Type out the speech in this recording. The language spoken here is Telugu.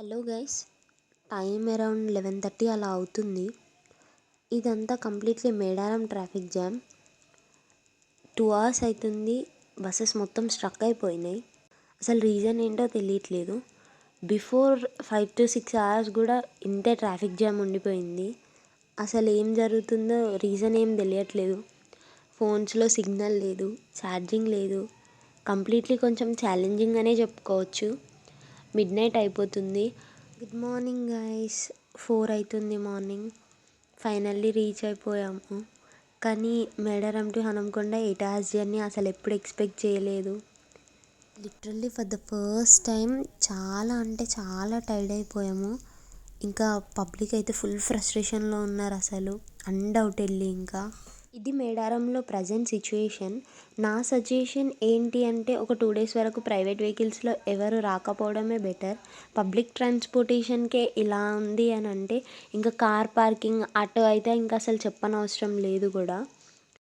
హలో గైస్, టైం అరౌండ్ 11:30 అలా అవుతుంది. ఇదంతా completely Medaram traffic jam. 2 hours అవుతుంది. బస్సెస్ మొత్తం స్ట్రక్ అయిపోయినాయి. అసలు రీజన్ ఏంటో తెలియట్లేదు. బిఫోర్ 5 to 6 hours కూడా ఇంతే ట్రాఫిక్ జామ్ ఉండిపోయింది. అసలు ఏం జరుగుతుందో రీజన్ ఏం తెలియట్లేదు. ఫోన్స్లో సిగ్నల్ లేదు, ఛార్జింగ్ లేదు. కంప్లీట్లీ కొంచెం ఛాలెంజింగ్ అనే చెప్పుకోవచ్చు. మిడ్నైట్ అయిపోతుంది. గుడ్ మార్నింగ్ గైస్, 4 అవుతుంది మార్నింగ్. ఫైనల్లీ రీచ్ అయిపోయాము. కానీ Medaram to Hanamkonda 8 hours journey అసలు ఎప్పుడు ఎక్స్పెక్ట్ చేయలేదు. Literally for the first time చాలా అంటే చాలా టైర్డ్ అయిపోయాము. ఇంకా పబ్లిక్ అయితే ఫుల్ ఫ్రస్ట్రేషన్లో ఉన్నారు. అసలు అన్డౌటెడ్లీ ఇంకా ఇది మేడారంలో ప్రజెంట్ సిచ్యుయేషన్. నా సజెషన్ ఏంటి అంటే ఒక 2 days వరకు ప్రైవేట్ వెహికల్స్లో ఎవరు రాకపోవడమే బెటర్. పబ్లిక్ ట్రాన్స్పోర్టేషన్కే ఇలా ఉంది అని అంటే ఇంకా కార్ పార్కింగ్, ఆటో అయితే ఇంకా అసలు చెప్పనవసరం లేదు కూడా.